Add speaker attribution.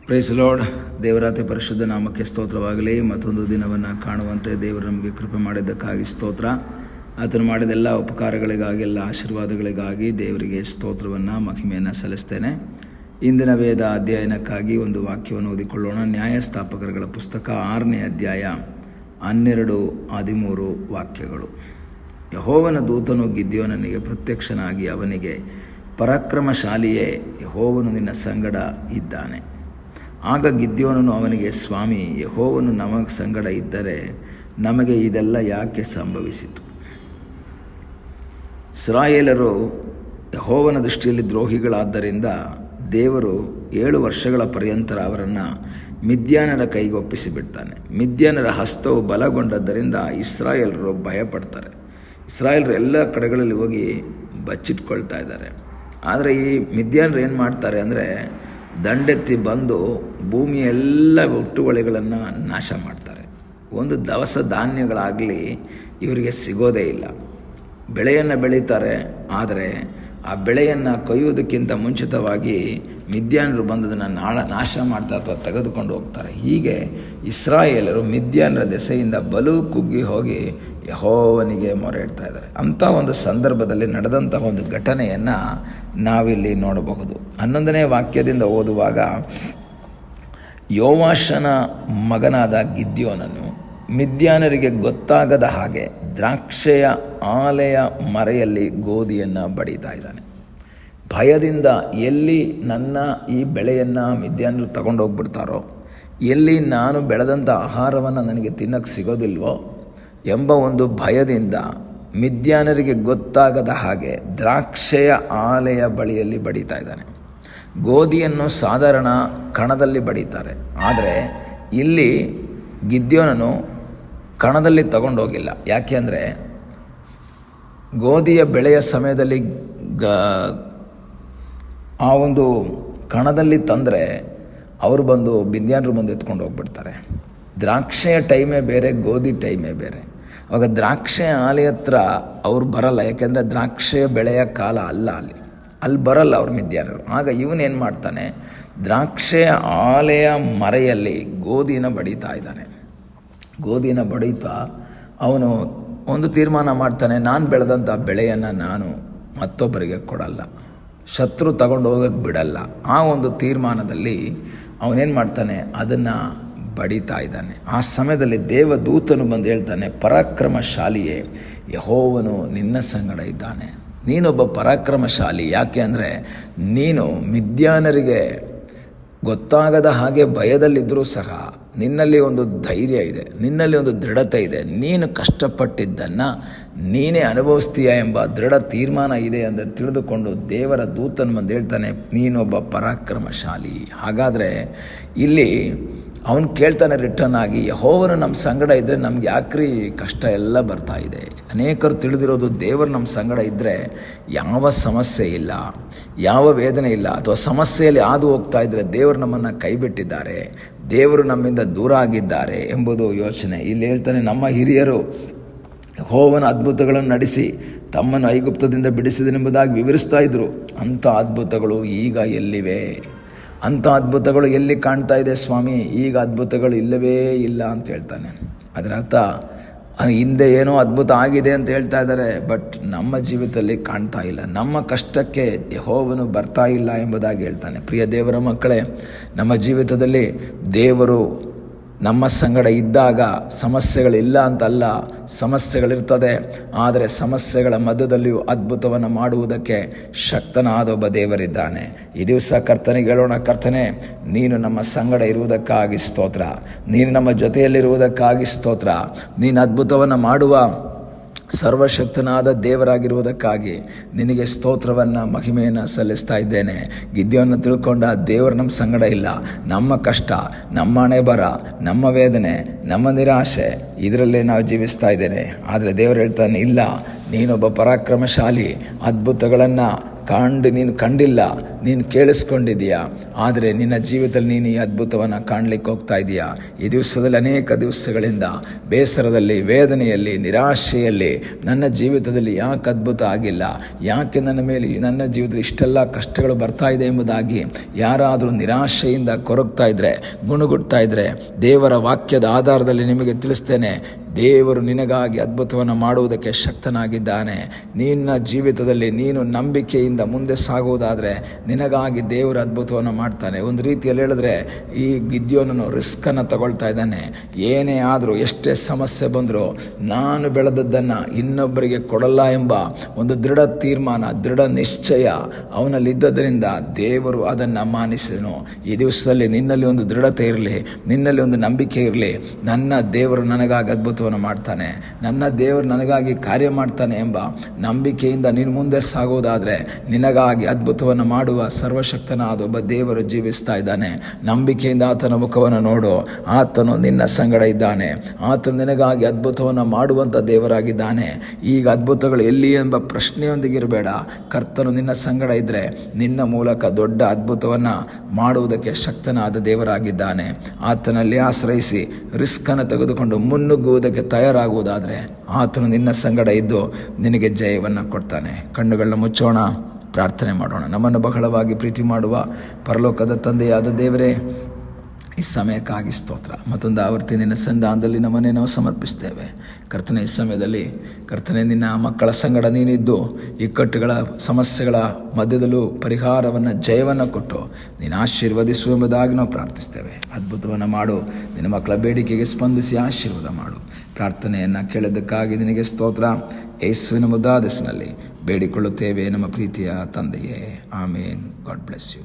Speaker 1: Price lord. ದೇವರಾತೆ ಪರಿಶುದ್ಧ ನಾಮಕ್ಕೆ ಸ್ತೋತ್ರವಾಗಲಿ. ಮತ್ತೊಂದು ದಿನವನ್ನು ಕಾಣುವಂತೆ ದೇವರು ನಮಗೆ ಕೃಪೆ ಮಾಡಿದ್ದಕ್ಕಾಗಿ ಸ್ತೋತ್ರ. ಆತನು ಮಾಡಿದ ಎಲ್ಲ ಉಪಕಾರಗಳಿಗಾಗಿ, ಎಲ್ಲ ಆಶೀರ್ವಾದಗಳಿಗಾಗಿ ದೇವರಿಗೆ ಸ್ತೋತ್ರವನ್ನು, ಮಹಿಮೆಯನ್ನು ಸಲ್ಲಿಸ್ತೇನೆ. ಇಂದಿನ ವೇದ ಅಧ್ಯಯನಕ್ಕಾಗಿ ಒಂದು ವಾಕ್ಯವನ್ನು ಓದಿಕೊಳ್ಳೋಣ. ನ್ಯಾಯಸ್ಥಾಪಕರುಗಳ ಪುಸ್ತಕ 6ನೇ ಅಧ್ಯಾಯ 12-13 ವಾಕ್ಯಗಳು. ಯೆಹೋವನ ದೂತನು ಗಿದ್ಯೋನನಿಗೆ ಪ್ರತ್ಯಕ್ಷನಾಗಿ ಅವನಿಗೆ, ಪರಾಕ್ರಮಶಾಲಿಯೇ, ಯೆಹೋವನು ನಿನ್ನ ಸಂಗಡ ಇದ್ದಾನೆ. ಆಗ ಗಿದ್ಯೋನನು ಅವನಿಗೆ, ಸ್ವಾಮಿ, ಯೆಹೋವನು ನಮ್ಮ ಸಂಗಡ ಇದ್ದರೆ ನಮಗೆ ಇದೆಲ್ಲ ಯಾಕೆ ಸಂಭವಿಸಿತು? ಇಸ್ರಾಯೇಲರು ಯೆಹೋವನ ದೃಷ್ಟಿಯಲ್ಲಿ ದ್ರೋಹಿಗಳಾದ್ದರಿಂದ ದೇವರು 7 ವರ್ಷಗಳ ಪರ್ಯಂತರ ಅವರನ್ನು ಮಿದ್ಯಾನರ ಕೈಗೆ ಒಪ್ಪಿಸಿಬಿಡ್ತಾನೆ. ಮಿದ್ಯಾನರ ಹಸ್ತವು ಬಲಗೊಂಡದ್ದರಿಂದ ಇಸ್ರಾಯೇಲರು ಭಯಪಡ್ತಾರೆ. ಇಸ್ರಾಯೇಲರು ಎಲ್ಲ ಕಡೆಗಳಲ್ಲಿ ಹೋಗಿ ಬಚ್ಚಿಟ್ಕೊಳ್ತಾ ಇದ್ದಾರೆ. ಆದರೆ ಈ ಮಿದ್ಯಾನರು ಏನು ಮಾಡ್ತಾರೆ ಅಂದರೆ, ದಂಡೆತ್ತಿ ಬಂದು ಭೂಮಿಯ ಎಲ್ಲ ಹುಟ್ಟುವಳಿಗಳನ್ನು ನಾಶ ಮಾಡ್ತಾರೆ. ಒಂದು ದವಸ ಧಾನ್ಯಗಳಾಗಲಿ ಇವರಿಗೆ ಸಿಗೋದೇ ಇಲ್ಲ. ಬೆಳೆಯನ್ನು ಬೆಳೀತಾರೆ, ಆದರೆ ಆ ಬೆಳೆಯನ್ನು ಕೊಯ್ಯುವುದಕ್ಕಿಂತ ಮುಂಚಿತವಾಗಿ ಮಿದ್ಯಾನರು ಬಂದದನ್ನು ನಾಶ ಮಾಡ್ತಾ ಅಥವಾ ತೆಗೆದುಕೊಂಡು ಹೋಗ್ತಾರೆ. ಹೀಗೆ ಇಸ್ರಾಯೇಲರು ಮಿದ್ಯಾನರ ದೆಸೆಯಿಂದ ಬಲು ಕುಗ್ಗಿ ಹೋಗಿ ಯೆಹೋವನಿಗೆ ಮೊರೆ ಇಡ್ತಾ ಇದ್ದಾರೆ. ಅಂಥ ಒಂದು ಸಂದರ್ಭದಲ್ಲಿ ನಡೆದಂಥ ಒಂದು ಘಟನೆಯನ್ನು ನಾವಿಲ್ಲಿ ನೋಡಬಹುದು. 11ನೇ ವಾಕ್ಯದಿಂದ ಓದುವಾಗ, ಯೋವಾಷನ ಮಗನಾದ ಗಿದ್ಯೋನನು ಮಿದ್ಯಾನರಿಗೆ ಗೊತ್ತಾಗದ ಹಾಗೆ ದ್ರಾಕ್ಷೆಯ ಆಲೆಯ ಮರೆಯಲ್ಲಿ ಗೋಧಿಯನ್ನು ಬಡಿತಾ ಇದ್ದಾನೆ. ಭಯದಿಂದ ಎಲ್ಲಿ ನನ್ನ ಈ ಬೆಳೆಯನ್ನು ಮಿದ್ಯಾನರು ತಗೊಂಡೋಗ್ಬಿಡ್ತಾರೋ, ಎಲ್ಲಿ ನಾನು ಬೆಳೆದಂಥ ಆಹಾರವನ್ನು ನನಗೆ ತಿನ್ನಕ್ಕೆ ಸಿಗೋದಿಲ್ವೋ ಎಂಬ ಒಂದು ಭಯದಿಂದ ಮಿದ್ಯಾನರಿಗೆ ಗೊತ್ತಾಗದ ಹಾಗೆ ದ್ರಾಕ್ಷೆಯ ಆಲೆಯ ಬಳಿಯಲ್ಲಿ ಬಡಿತಾ ಇದ್ದಾನೆ. ಗೋಧಿಯನ್ನು ಸಾಧಾರಣ ಕಣದಲ್ಲಿ ಬಡಿತಾರೆ, ಆದರೆ ಇಲ್ಲಿ ಗಿದ್ಯೋನನು ಕಣದಲ್ಲಿ ತಗೊಂಡೋಗಿಲ್ಲ. ಯಾಕೆ ಅಂದರೆ ಗೋಧಿಯ ಬೆಳೆಯ ಸಮಯದಲ್ಲಿ ಆ ಒಂದು ಕಣದಲ್ಲಿ ತಂದರೆ ಅವರು ಬಂದು ಮಿದ್ಯಾನರು ಬಂದು ಎತ್ಕೊಂಡು ಹೋಗ್ಬಿಡ್ತಾರೆ. ದ್ರಾಕ್ಷೆಯ ಟೈಮೇ ಬೇರೆ, ಗೋಧಿ ಟೈಮೇ ಬೇರೆ. ಆವಾಗ ದ್ರಾಕ್ಷೆ ಆಲೆ ಹತ್ರ ಅವ್ರು ಬರಲ್ಲ, ಯಾಕೆಂದರೆ ದ್ರಾಕ್ಷೆಯ ಬೆಳೆಯ ಕಾಲ ಅಲ್ಲ, ಅಲ್ಲಿ ಬರಲ್ಲ ಅವ್ರು ಮಿದ್ಯಾನರು. ಆಗ ಇವನೇನು ಮಾಡ್ತಾನೆ, ದ್ರಾಕ್ಷೆಯ ಆಲೆಯ ಮರೆಯಲ್ಲಿ ಗೋಧಿನ ಬಡಿತಾ ಇದ್ದಾನೆ. ಗೋಧಿನ ಬಡಿತಾ ಅವನು ಒಂದು ತೀರ್ಮಾನ ಮಾಡ್ತಾನೆ, ನಾನು ಬೆಳೆದಂಥ ಬೆಳೆಯನ್ನು ನಾನು ಮತ್ತೊಬ್ಬರಿಗೆ ಕೊಡಲ್ಲ, ಶತ್ರು ತಗೊಂಡು ಹೋಗಕ್ಕೆ ಬಿಡಲ್ಲ. ಆ ಒಂದು ತೀರ್ಮಾನದಲ್ಲಿ ಅವನೇನು ಮಾಡ್ತಾನೆ, ಅದನ್ನು ಬಡಿತಾ ಇದ್ದಾನೆ. ಆ ಸಮಯದಲ್ಲಿ ದೇವದೂತನು ಬಂದು ಹೇಳ್ತಾನೆ, ಪರಾಕ್ರಮಶಾಲಿಯೇ, ಯೆಹೋವನು ನಿನ್ನ ಸಂಗಡ ಇದ್ದಾನೆ. ನೀನೊಬ್ಬ ಪರಾಕ್ರಮಶಾಲಿ. ಯಾಕೆ ಅಂದರೆ ನೀನು ಮಿದ್ಯಾನರಿಗೆ ಗೊತ್ತಾಗದ ಹಾಗೆ ಭಯದಲ್ಲಿದ್ದರೂ ಸಹ ನಿನ್ನಲ್ಲಿ ಒಂದು ಧೈರ್ಯ ಇದೆ, ನಿನ್ನಲ್ಲಿ ಒಂದು ದೃಢತೆ ಇದೆ. ನೀನು ಕಷ್ಟಪಟ್ಟಿದ್ದನ್ನು ನೀನೇ ಅನುಭವಿಸ್ತೀಯ ಎಂಬ ದೃಢ ತೀರ್ಮಾನ ಇದೆ ಅಂತ ತಿಳಿದುಕೊಂಡು ದೇವರ ದೂತನು ಬಂದು ಹೇಳ್ತಾನೆ, ನೀನೊಬ್ಬ ಪರಾಕ್ರಮಶಾಲಿ. ಹಾಗಾದರೆ ಇಲ್ಲಿ ಅವನು ಕೇಳ್ತಾನೆ ರಿಟರ್ನ್ ಆಗಿ, ಯೆಹೋವನು ನಮ್ಮ ಸಂಗಡ ಇದ್ದರೆ ನಮ್ಗೆ ಯಾಕ್ರಿ ಕಷ್ಟ ಎಲ್ಲ ಬರ್ತಾ ಇದೆ? ಅನೇಕರು ತಿಳಿದಿರೋದು, ದೇವರು ನಮ್ಮ ಸಂಗಡ ಇದ್ದರೆ ಯಾವ ಸಮಸ್ಯೆ ಇಲ್ಲ, ಯಾವ ವೇದನೆ ಇಲ್ಲ. ಅಥವಾ ಸಮಸ್ಯೆಯಲ್ಲಿ ಹಾದು ಹೋಗ್ತಾ ಇದ್ದರೆ ದೇವರು ನಮ್ಮನ್ನು ಕೈಬಿಟ್ಟಿದ್ದಾರೆ, ದೇವರು ನಮ್ಮಿಂದ ದೂರ ಆಗಿದ್ದಾರೆ ಎಂಬುದು ಯೋಚನೆ. ಇಲ್ಲಿ ಹೇಳ್ತಾನೆ, ನಮ್ಮ ಹಿರಿಯರು ಯೆಹೋವನ ಅದ್ಭುತಗಳನ್ನು ನಡೆಸಿ ತಮ್ಮನ್ನು ಐಗುಪ್ತದಿಂದ ಬಿಡಿಸಿದನೆಂಬುದಾಗಿ ವಿವರಿಸ್ತಾ ಇದ್ದರು. ಅಂಥ ಅದ್ಭುತಗಳು ಈಗ ಎಲ್ಲಿವೆ? ಅಂಥ ಅದ್ಭುತಗಳು ಎಲ್ಲಿ ಕಾಣ್ತಾ ಇದೆ ಸ್ವಾಮಿ? ಈಗ ಅದ್ಭುತಗಳು ಇಲ್ಲವೇ ಇಲ್ಲ ಅಂತ ಹೇಳ್ತಾನೆ. ಅದರ ಅರ್ಥ ಹಿಂದೆ ಏನೋ ಅದ್ಭುತ ಆಗಿದೆ ಅಂತ ಹೇಳ್ತಾ ಇದ್ದಾರೆ, ಬಟ್ ನಮ್ಮ ಜೀವಿತದಲ್ಲಿ ಕಾಣ್ತಾ ಇಲ್ಲ. ನಮ್ಮ ಕಷ್ಟಕ್ಕೆ ಯೆಹೋವನು ಬರ್ತಾ ಇಲ್ಲ ಎಂಬುದಾಗಿ ಹೇಳ್ತಾನೆ. ಪ್ರಿಯ ದೇವರ ಮಕ್ಕಳೇ, ನಮ್ಮ ಜೀವಿತದಲ್ಲಿ ದೇವರು ನಮ್ಮ ಸಂಗಡ ಇದ್ದಾಗ ಸಮಸ್ಯೆಗಳಿಲ್ಲ ಅಂತಲ್ಲ, ಸಮಸ್ಯೆಗಳಿರ್ತದೆ. ಆದರೆ ಸಮಸ್ಯೆಗಳ ಮಧ್ಯದಲ್ಲಿಯೂ ಅದ್ಭುತವನ್ನು ಮಾಡುವುದಕ್ಕೆ ಶಕ್ತನಾದ ಒಬ್ಬ ದೇವರಿದ್ದಾನೆ. ಈ ದಿವಸ ಕರ್ತನಿಗೆ ಹೇಳೋಣ, ಕರ್ತನೆ, ನೀನು ನಮ್ಮ ಸಂಗಡ ಇರುವುದಕ್ಕಾಗಿ ಸ್ತೋತ್ರ, ನೀನು ನಮ್ಮ ಜೊತೆಯಲ್ಲಿರುವುದಕ್ಕಾಗಿ ಸ್ತೋತ್ರ, ನೀನು ಅದ್ಭುತವನ್ನು ಮಾಡುವ ಸರ್ವಶಕ್ತನಾದ ದೇವರಾಗಿರುವುದಕ್ಕಾಗಿ ನಿನಗೆ ಸ್ತೋತ್ರವನ್ನು, ಮಹಿಮೆಯನ್ನು ಸಲ್ಲಿಸ್ತಾ ಇದ್ದೇನೆ. ಗಿದ್ಯೋನನ್ನು ತಿಳ್ಕೊಂಡ ದೇವರು ನಮ್ಮ ಸಂಗಡ ಇಲ್ಲ. ನಮ್ಮ ಕಷ್ಟ, ನಮ್ಮ ಹಣೆಬರ, ನಮ್ಮ ವೇದನೆ, ನಮ್ಮ ನಿರಾಶೆ, ಇದರಲ್ಲೇ ನಾವು ಜೀವಿಸ್ತಾ ಇದ್ದೇನೆ. ಆದರೆ ದೇವರು ಹೇಳ್ತಾನೆ, ಇಲ್ಲ, ನೀನೊಬ್ಬ ಪರಾಕ್ರಮಶಾಲಿ, ಅದ್ಭುತಗಳನ್ನು ನೀನು ಕಂಡಿಲ್ಲ, ನೀನು ಕೇಳಿಸ್ಕೊಂಡಿದೀಯಾ, ಆದರೆ ನಿನ್ನ ಜೀವಿತದಲ್ಲಿ ನೀನು ಈ ಅದ್ಭುತವನ್ನು ಕಾಣಲಿಕ್ಕೆ ಹೋಗ್ತಾ ಇದೆಯಾ. ಈ ದಿವಸದಲ್ಲಿ ಅನೇಕ ದಿವಸಗಳಿಂದ ಬೇಸರದಲ್ಲಿ, ವೇದನೆಯಲ್ಲಿ, ನಿರಾಶೆಯಲ್ಲಿ ನನ್ನ ಜೀವಿತದಲ್ಲಿ ಯಾಕೆ ಅದ್ಭುತ ಆಗಿಲ್ಲ, ಯಾಕೆ ನನ್ನ ಜೀವಿತದಲ್ಲಿ ಇಷ್ಟೆಲ್ಲ ಕಷ್ಟಗಳು ಬರ್ತಾ ಇದೆ ಎಂಬುದಾಗಿ ಯಾರಾದರೂ ನಿರಾಶೆಯಿಂದ ಕೊರಗ್ತಾ ಇದ್ದರೆ, ಗುಣಗುಡ್ತಾ ಇದ್ದರೆ, ದೇವರ ವಾಕ್ಯದ ಆಧಾರದಲ್ಲಿ ನಿಮಗೆ ತಿಳಿಸ್ತೇನೆ, ದೇವರು ನಿನಗಾಗಿ ಅದ್ಭುತವನ್ನು ಮಾಡುವುದಕ್ಕೆ ಶಕ್ತನಾಗಿದ್ದಾನೆ. ನಿನ್ನ ಜೀವಿತದಲ್ಲಿ ನೀನು ನಂಬಿಕೆಯಿಂದ ಮುಂದೆ ಸಾಗುವುದಾದರೆ ನಿನಗಾಗಿ ದೇವರು ಅದ್ಭುತವನ್ನು ಮಾಡ್ತಾನೆ. ಒಂದು ರೀತಿಯಲ್ಲಿ ಹೇಳಿದ್ರೆ ಈ ಗಿದ್ಯೋನನು ರಿಸ್ಕನ್ನು ತಗೊಳ್ತಾ ಇದ್ದಾನೆ. ಏನೇ ಆದರೂ, ಎಷ್ಟೇ ಸಮಸ್ಯೆ ಬಂದರೂ ನಾನು ಬೆಳೆದದ್ದನ್ನು ಇನ್ನೊಬ್ಬರಿಗೆ ಕೊಡಲ್ಲ ಎಂಬ ಒಂದು ದೃಢ ತೀರ್ಮಾನ, ದೃಢ ನಿಶ್ಚಯ ಅವನಲ್ಲಿದ್ದರಿಂದ ದೇವರು ಅದನ್ನು ಮಾನಿಸಿದನು. ಈ ದಿವಸದಲ್ಲಿ ನಿನ್ನಲ್ಲಿ ಒಂದು ದೃಢತೆ ಇರಲಿ, ನಿನ್ನಲ್ಲಿ ಒಂದು ನಂಬಿಕೆ ಇರಲಿ. ನನ್ನ ದೇವರು ನನಗಾಗಿ ಅದ್ಭುತವನ್ನು ಮಾಡ್ತಾನೆ, ನನ್ನ ದೇವರು ನನಗಾಗಿ ಕಾರ್ಯ ಮಾಡ್ತಾನೆ ಎಂಬ ನಂಬಿಕೆಯಿಂದ ನೀನು ಮುಂದೆ ಸಾಗುವುದಾದರೆ ನಿನಗಾಗಿ ಅದ್ಭುತವನ್ನು ಮಾಡುವ ಸರ್ವಶಕ್ತನಾದ ಒಬ್ಬ ದೇವರು ಜೀವಿಸ್ತಾ ಇದ್ದಾನೆ. ನಂಬಿಕೆಯಿಂದ ಆತನ ಮುಖವನ್ನು ನೋಡು. ಆತನು ನಿನ್ನ ಸಂಗಡ ಇದ್ದಾನೆ. ಆತನು ನಿನಗಾಗಿ ಅದ್ಭುತವನ್ನು ಮಾಡುವಂಥ ದೇವರಾಗಿದ್ದಾನೆ. ಈಗ ಅದ್ಭುತಗಳು ಎಲ್ಲಿ ಎಂಬ ಪ್ರಶ್ನೆಯೊಂದಿಗಿರಬೇಡ. ಕರ್ತನು ನಿನ್ನ ಸಂಗಡ ಇದ್ದರೆ ನಿನ್ನ ಮೂಲಕ ದೊಡ್ಡ ಅದ್ಭುತವನ್ನು ಮಾಡುವುದಕ್ಕೆ ಶಕ್ತನಾದ ದೇವರಾಗಿದ್ದಾನೆ. ಆತನಲ್ಲಿ ಆಶ್ರಯಿಸಿ ರಿಸ್ಕನ್ನು ತೆಗೆದುಕೊಂಡು ಮುನ್ನುಗ್ಗುವುದಕ್ಕೆ ತಯಾರಾಗುವುದಾದರೆ ಆತನು ನಿನ್ನ ಸಂಗಡ ಇದ್ದು ನಿನಗೆ ಜಯವನ್ನು ಕೊಡ್ತಾನೆ. ಕಣ್ಣುಗಳನ್ನ ಮುಚ್ಚೋಣ, ಪ್ರಾರ್ಥನೆ ಮಾಡೋಣ. ನಮ್ಮನ್ನು ಬಹಳವಾಗಿ ಪ್ರೀತಿ ಮಾಡುವ ಪರಲೋಕದ ತಂದೆಯಾದ ದೇವರೇ, ಈ ಸಮಯಕ್ಕಾಗಿ ಸ್ತೋತ್ರ. ಮತ್ತೊಂದು ಆವರ್ತಿ ನಿನ್ನ ಸನ್ನಿಧಾನದಲ್ಲಿ ನಮ್ಮನ್ನೇ ನಾವು ಸಮರ್ಪಿಸ್ತೇವೆ. ಕರ್ತನೆ, ಈ ಸಮಯದಲ್ಲಿ ಕರ್ತನೆ ನಿನ್ನ ಮಕ್ಕಳ ಸಂಗಡ ನೀನಿದ್ದು ಇಕ್ಕಟ್ಟುಗಳ ಸಮಸ್ಯೆಗಳ ಮಧ್ಯದಲ್ಲೂ ಪರಿಹಾರವನ್ನು, ಜಯವನ್ನು ಕೊಟ್ಟು ನೀನು ಆಶೀರ್ವದಿಸು ಎಂಬುದಾಗಿ ನಾವು ಪ್ರಾರ್ಥಿಸ್ತೇವೆ. ಅದ್ಭುತವನ್ನು ಮಾಡು. ನಿನ್ನ ಮಕ್ಕಳ ಬೇಡಿಕೆಗೆ ಸ್ಪಂದಿಸಿ ಆಶೀರ್ವಾದ ಮಾಡು. ಪ್ರಾರ್ಥನೆಯನ್ನು ಕೇಳಿದ್ದಕ್ಕಾಗಿ ನಿನಗೆ ಸ್ತೋತ್ರ. ಯೇಸುವಿನ ಮುದ್ದಾದ ಹೆಸರಿನಲ್ಲಿ ಬೇಡಿಕೊಳ್ಳುತ್ತೇವೆ ನಮ್ಮ ಪ್ರೀತಿಯ ತಂದೆಯೇ, ಆಮೇನ್. God bless you.